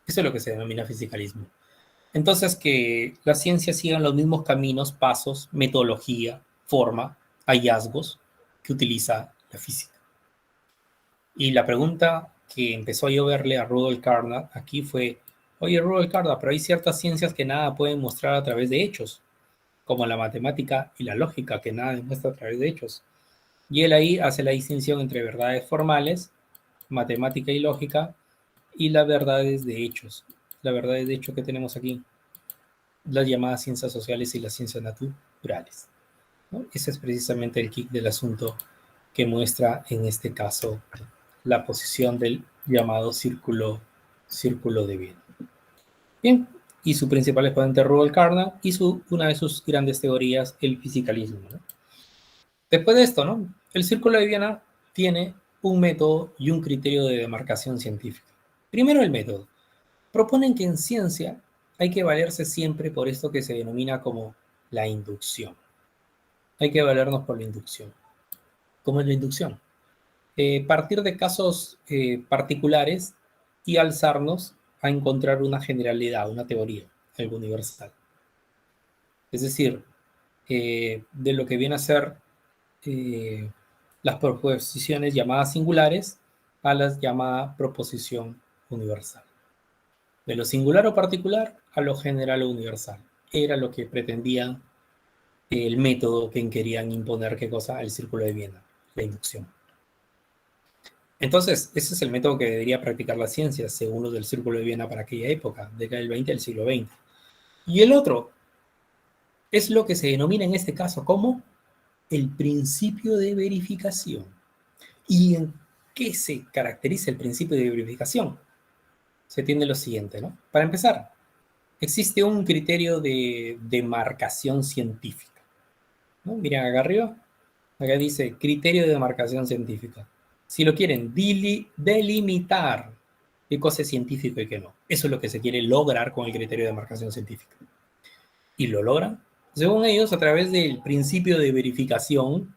Eso es lo que se denomina fisicalismo. Entonces, que las ciencias sigan los mismos caminos, pasos, metodología, forma, hallazgos que utiliza la física. Y la pregunta que empezó a lloverle a Rudolf Carnap aquí fue, oye Rudolf Carnap, pero hay ciertas ciencias que nada pueden mostrar a través de hechos, como la matemática y la lógica, que nada demuestra a través de hechos. Y él ahí hace la distinción entre verdades formales, matemática y lógica, y las verdades de hechos. Las verdades de hecho que tenemos aquí, las llamadas ciencias sociales y las ciencias naturales, ¿no? Ese es precisamente el kick del asunto que muestra en este caso la posición del llamado círculo de bien. Bien, y su principal exponente Rudolf Carnap y una de sus grandes teorías, el fisicalismo, ¿no? Después de esto, ¿no? El círculo de Viena tiene un método y un criterio de demarcación científica. Primero el método. Proponen que en ciencia hay que valerse siempre por esto que se denomina como la inducción. Hay que valernos por la inducción. ¿Cómo es la inducción? Partir de casos particulares y alzarnos a encontrar una generalidad, una teoría, algo universal. Es decir, de lo que viene a ser las proposiciones llamadas singulares a las llamadas proposición universal. De lo singular o particular a lo general o universal. Era lo que pretendían el método que querían imponer, ¿qué cosa? El círculo de Viena, la inducción. Entonces, ese es el método que debería practicar la ciencia, según los del Círculo de Viena para aquella época, década del 20 del siglo XX. Y el otro es lo que se denomina en este caso como el principio de verificación. ¿Y en qué se caracteriza el principio de verificación? Se tiene lo siguiente, ¿no? Para empezar, existe un criterio de demarcación científica, ¿no? Miren acá arriba, acá dice criterio de demarcación científica. Si lo quieren delimitar qué cosa es científico y qué no. Eso es lo que se quiere lograr con el criterio de demarcación científica. ¿Y lo logran? Según ellos, a través del principio de verificación,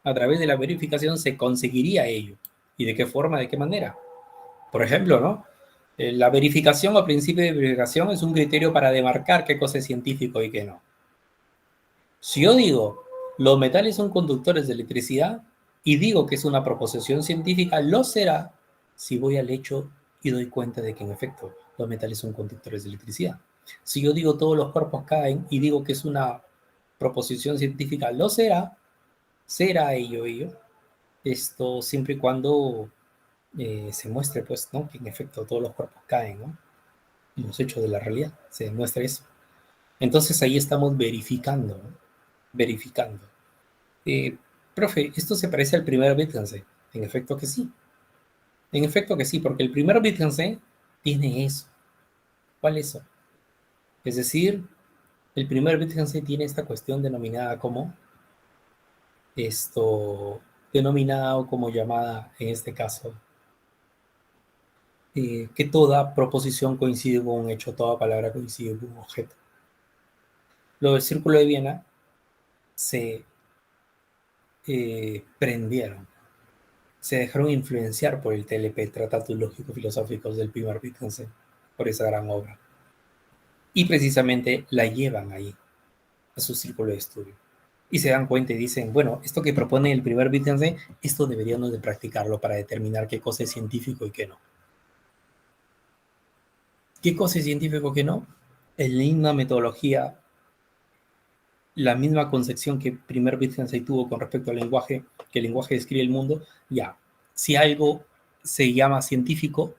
a través de la verificación se conseguiría ello. ¿Y de qué forma, de qué manera? Por ejemplo, ¿no? La verificación o principio de verificación es un criterio para demarcar qué cosa es científico y qué no. Si yo digo, los metales son conductores de electricidad y digo que es una proposición científica, lo será si voy al hecho y doy cuenta de que en efecto los metales son conductores de electricidad. Si yo digo todos los cuerpos caen y digo que es una proposición científica, lo será ello. Esto siempre y cuando se muestre, pues, ¿no? Que en efecto todos los cuerpos caen, ¿no? Y los hechos de la realidad, se demuestra eso. Entonces ahí estamos verificando, ¿no? Verificando. Profe, ¿esto se parece al primer Wittgenstein? En efecto que sí. En efecto que sí, porque el primer Wittgenstein tiene eso. ¿Cuál es eso? Es decir, el primer Wittgenstein tiene esta cuestión denominada como denominada o como llamada en este caso, que toda proposición coincide con un hecho, toda palabra coincide con un objeto. Lo del Círculo de Viena se prendieron, se dejaron influenciar por el TLP, Tratados Lógicos Filosóficos del primer Wittgenstein, por esa gran obra. Y precisamente la llevan ahí, a su círculo de estudio. Y se dan cuenta y dicen, bueno, esto que propone el primer Wittgenstein, esto deberíamos de practicarlo para determinar qué cosa es científico y qué no. ¿Qué cosa es científico y qué no? En la misma metodología, la misma concepción que primer Wittgenstein tuvo con respecto al lenguaje, que el lenguaje describe el mundo, ya, si algo se llama científico,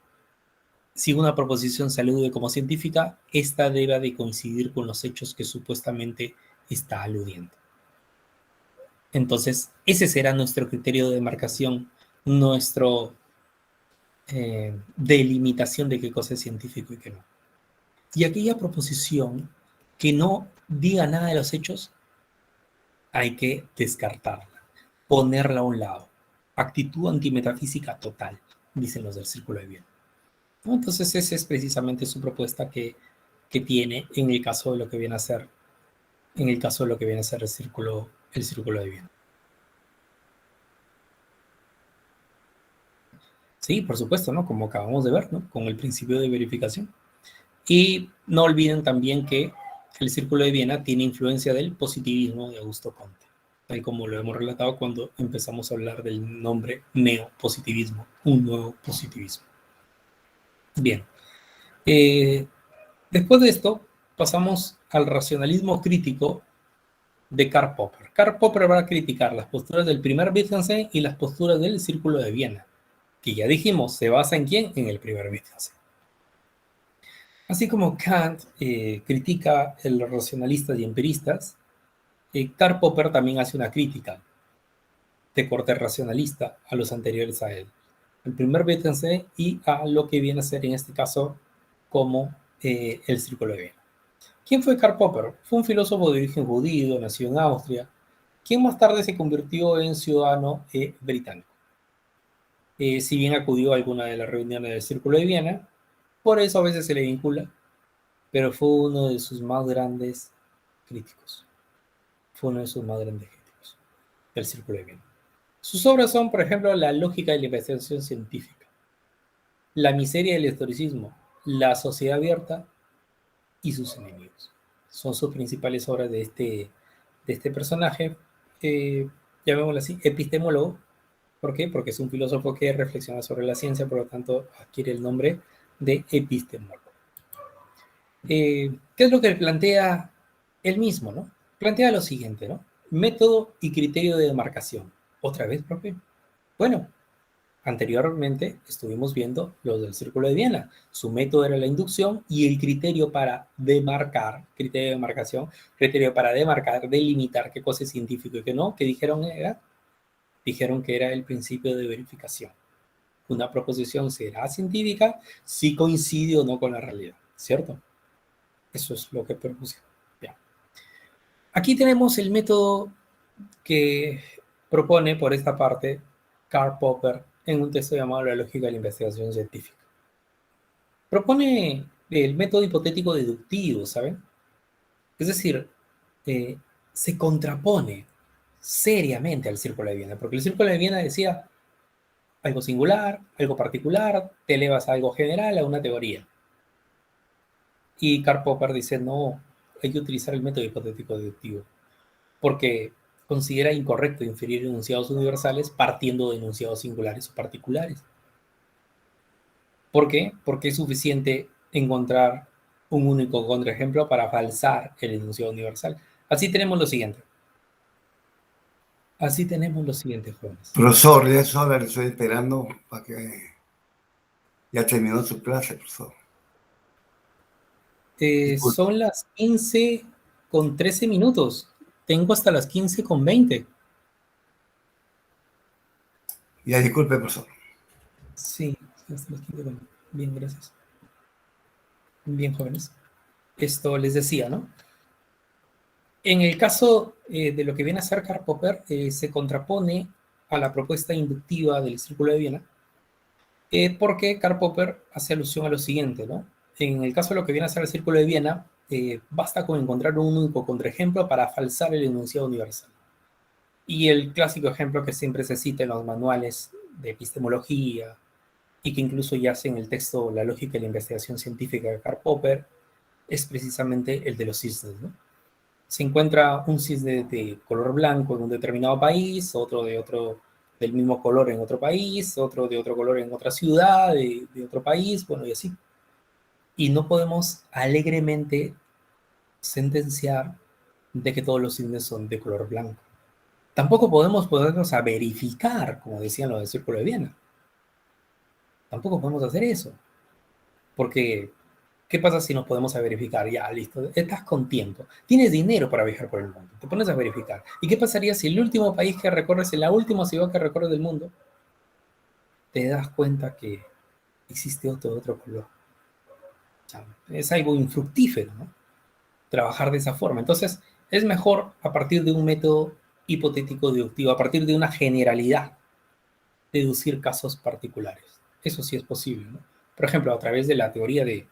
si una proposición se alude como científica, esta debe de coincidir con los hechos que supuestamente está aludiendo. Entonces, ese será nuestro criterio de demarcación, nuestro delimitación de qué cosa es científico y qué no. Y aquella proposición que no diga nada de los hechos, hay que descartarla, ponerla a un lado. Actitud antimetafísica total, dicen los del Círculo de Viena. ¿No? Entonces, esa es precisamente su propuesta que tiene en el caso de lo que viene a ser, en el caso de lo que viene a ser el círculo de Viena. Sí, por supuesto, ¿no? Como acabamos de ver, ¿no? Con el principio de verificación. Y no olviden también que el Círculo de Viena tiene influencia del positivismo de Augusto Comte. tal como lo hemos relatado cuando empezamos a hablar del nombre neopositivismo, un nuevo positivismo. Bien, después de esto pasamos al racionalismo crítico de Karl Popper. Karl Popper va a criticar las posturas del primer Wittgenstein y las posturas del Círculo de Viena, que ya dijimos, se basa en quién, en el primer Wittgenstein. Así como Kant critica a los racionalistas y empiristas, Karl Popper también hace una crítica de corte racionalista a los anteriores a él. El primer Wittgenstein y a lo que viene a ser en este caso como el Círculo de Viena. ¿Quién fue Karl Popper? Fue un filósofo de origen judío, nació en Austria, quien más tarde se convirtió en ciudadano británico. Si bien acudió a alguna de las reuniones del Círculo de Viena, por eso a veces se le vincula, pero fue uno de sus más grandes críticos. Fue uno de sus más grandes críticos del Círculo de Viena. Sus obras son, por ejemplo, La lógica de la investigación científica, La miseria del historicismo, La sociedad abierta y sus enemigos. Son sus principales obras de este personaje, llamémoslo así, epistemólogo. ¿Por qué? Porque es un filósofo que reflexiona sobre la ciencia, por lo tanto adquiere el nombre de epistemólogo. ¿Qué es lo que plantea él mismo, no? Plantea lo siguiente, ¿no? Método y criterio de demarcación. ¿Otra vez, profe? Bueno, anteriormente estuvimos viendo los del Círculo de Viena. Su método era la inducción y el criterio para demarcar, criterio de demarcación, criterio para demarcar, delimitar qué cosa es científico y qué no, que dijeron que era el principio de verificación. Una proposición será científica si coincide o no con la realidad, ¿cierto? Eso es lo que propusieron. Bien. Aquí tenemos el método que propone por esta parte Karl Popper en un texto llamado La lógica de la investigación científica. Propone el método hipotético deductivo, ¿saben? Es decir, se contrapone seriamente al Círculo de Viena, porque el Círculo de Viena decía algo singular, algo particular, te elevas a algo general, a una teoría. Y Karl Popper dice, no, hay que utilizar el método hipotético deductivo, porque considera incorrecto inferir enunciados universales partiendo de enunciados singulares o particulares. ¿Por qué? Porque es suficiente encontrar un único contraejemplo para falsar el enunciado universal. Así tenemos lo siguiente. Así tenemos lo siguiente, jóvenes. Profesor, ya es hora, le estoy esperando para que ya terminó su clase, profesor. Son las 15:13. Tengo hasta las 15:20. Ya disculpe, profesor. Sí, hasta las 15:20. Bien, gracias. Bien, jóvenes. Esto les decía, ¿no? En el caso de lo que viene a ser Karl Popper, se contrapone a la propuesta inductiva del Círculo de Viena, porque Karl Popper hace alusión a lo siguiente, ¿no? En el caso de lo que viene a ser el Círculo de Viena, basta con encontrar un único contraejemplo para falsar el enunciado universal. Y el clásico ejemplo que siempre se cita en los manuales de epistemología y que incluso yace en el texto La lógica de la investigación científica de Karl Popper es precisamente el de los cisnes, ¿no? Se encuentra un cisne de color blanco en un determinado país, otro del mismo color en otro país, otro de otro color en otra ciudad, de otro país, bueno, y así. Y no podemos alegremente sentenciar de que todos los cisnes son de color blanco. Tampoco podemos ponernos a verificar, como decían los del Círculo de Viena. Tampoco podemos hacer eso. Porque, ¿qué pasa si nos podemos a verificar? Ya, listo, estás con tiempo. Tienes dinero para viajar por el mundo. Te pones a verificar. ¿Y qué pasaría si el último país que recorres, en la última ciudad que recorres del mundo, te das cuenta que existe otro color? O sea, es algo infructífero, ¿no? Trabajar de esa forma. Entonces, es mejor a partir de un método hipotético deductivo, a partir de una generalidad, deducir casos particulares. Eso sí es posible, ¿no? Por ejemplo, a través de la teoría de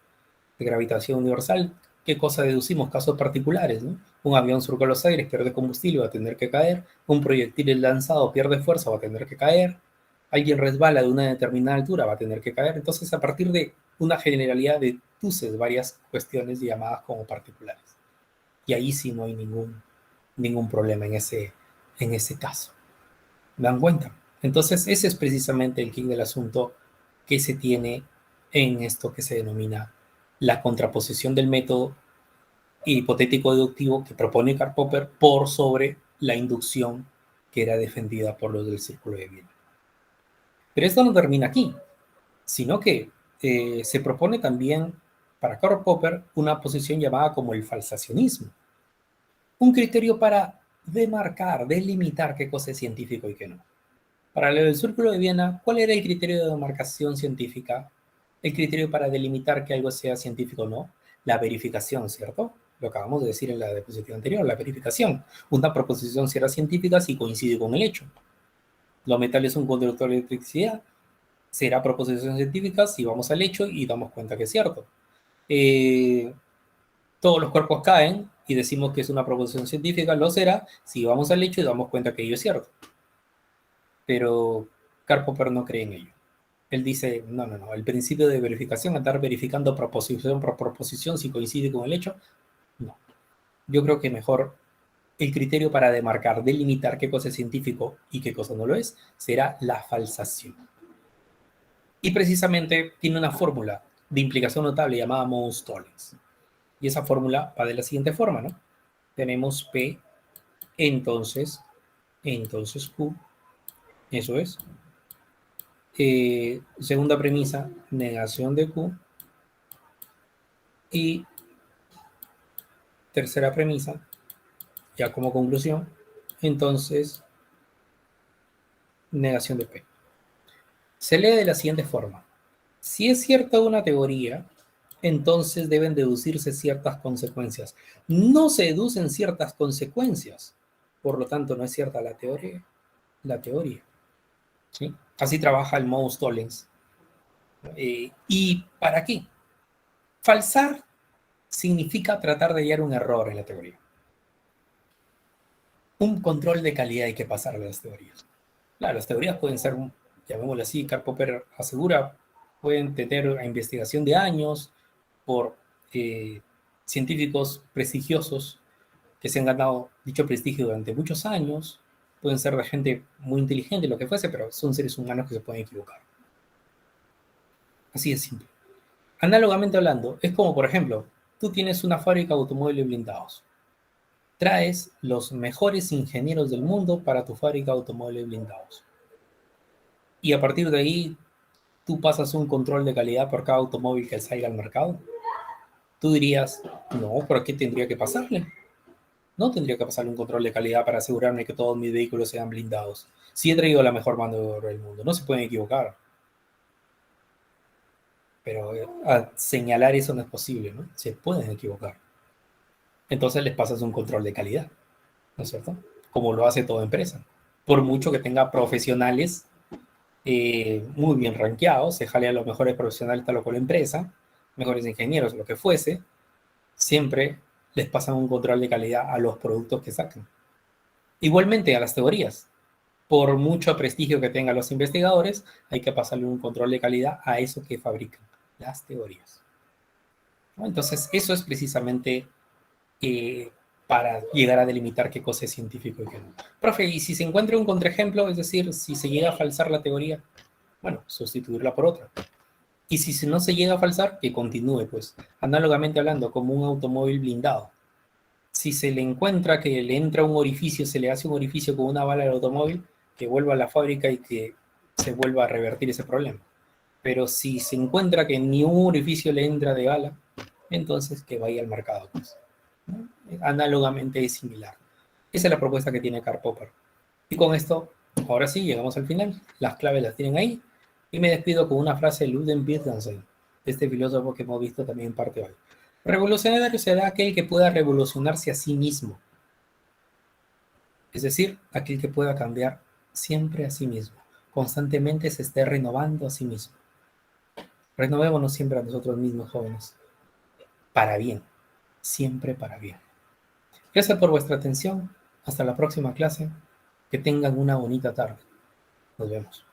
gravitación universal, ¿qué cosa deducimos? Casos particulares, ¿no? Un avión surca los aires, pierde combustible, va a tener que caer. Un proyectil es lanzado, pierde fuerza, va a tener que caer. Alguien resbala de una determinada altura, va a tener que caer. Entonces, a partir de una generalidad, deduces varias cuestiones llamadas como particulares. Y ahí sí no hay ningún problema en ese caso. ¿Me dan cuenta? Entonces, ese es precisamente el quid del asunto que se tiene en esto que se denomina la contraposición del método hipotético deductivo que propone Karl Popper por sobre la inducción que era defendida por los del Círculo de Viena. Pero esto no termina aquí, sino que se propone también para Karl Popper una posición llamada como el falsacionismo, un criterio para demarcar, delimitar qué cosa es científico y qué no. Para el Círculo de Viena, ¿cuál era el criterio de demarcación científica? El criterio para delimitar que algo sea científico o no, la verificación, ¿cierto? Lo acabamos de decir en la diapositiva anterior, la verificación. Una proposición será científica si coincide con el hecho. Los metales son un conductor de electricidad, será proposición científica si vamos al hecho y damos cuenta que es cierto. Todos los cuerpos caen y decimos que es una proposición científica, lo será si vamos al hecho y damos cuenta que ello es cierto. Pero Karl Popper no cree en ello. Él dice, no, el principio de verificación, andar verificando proposición por proposición si coincide con el hecho, no. Yo creo que mejor el criterio para demarcar, delimitar qué cosa es científico y qué cosa no lo es, será la falsación. Y precisamente tiene una fórmula de implicación notable llamada Mohs-Tollens. Y esa fórmula va de la siguiente forma, ¿no? Tenemos P, entonces Q, eso es. Segunda premisa, negación de Q. Y tercera premisa, ya como conclusión, entonces, negación de P. Se lee de la siguiente forma. Si es cierta una teoría, entonces deben deducirse ciertas consecuencias. No se deducen ciertas consecuencias, por lo tanto no es cierta la teoría. ¿Sí? Así trabaja el Mohs-Tollens. ¿Y para qué? Falsar significa tratar de hallar un error en la teoría. Un control de calidad hay que pasar de las teorías. Claro, las teorías pueden ser, llamémoslo así, Karl Popper asegura, pueden tener investigación de años por científicos prestigiosos que se han ganado dicho prestigio durante muchos años, pueden ser de gente muy inteligente, lo que fuese, pero son seres humanos que se pueden equivocar. Así de simple. Análogamente hablando, es como, por ejemplo, tú tienes una fábrica de automóviles blindados. Traes los mejores ingenieros del mundo para tu fábrica de automóviles blindados. Y a partir de ahí, tú pasas un control de calidad por cada automóvil que salga al mercado. Tú dirías, no, ¿por qué tendría que pasarle? No tendría que pasarle un control de calidad para asegurarme que todos mis vehículos sean blindados. Si he traído la mejor mano de obra del mundo, no se pueden equivocar. Pero señalar eso no es posible, ¿no? Se pueden equivocar. Entonces les pasas un control de calidad, ¿no es cierto? Como lo hace toda empresa. Por mucho que tenga profesionales muy bien rankeados, se jale a los mejores profesionales tal o cual empresa, mejores ingenieros, lo que fuese, siempre les pasan un control de calidad a los productos que sacan. Igualmente a las teorías. Por mucho prestigio que tengan los investigadores, hay que pasarle un control de calidad a eso que fabrican, las teorías. ¿No? Entonces, eso es precisamente para llegar a delimitar qué cosa es científico y qué no. Profe, y si se encuentra un contraejemplo, es decir, si se llega a falsar la teoría, bueno, sustituirla por otra. Y si no se llega a falsar, que continúe, pues, análogamente hablando, como un automóvil blindado. Si se le encuentra que le entra un orificio, se le hace un orificio con una bala al automóvil, que vuelva a la fábrica y que se vuelva a revertir ese problema. Pero si se encuentra que ni un orificio le entra de bala, entonces que vaya al mercado, pues. ¿No? Análogamente es similar. Esa es la propuesta que tiene Karl Popper. Y con esto, ahora sí, llegamos al final. Las claves las tienen ahí. Y me despido con una frase de Ludwig Wittgenstein, este filósofo que hemos visto también en parte hoy. Revolucionario será aquel que pueda revolucionarse a sí mismo. Es decir, aquel que pueda cambiar siempre a sí mismo. Constantemente se esté renovando a sí mismo. Renovémonos siempre a nosotros mismos, jóvenes. Para bien. Siempre para bien. Gracias por vuestra atención. Hasta la próxima clase. Que tengan una bonita tarde. Nos vemos.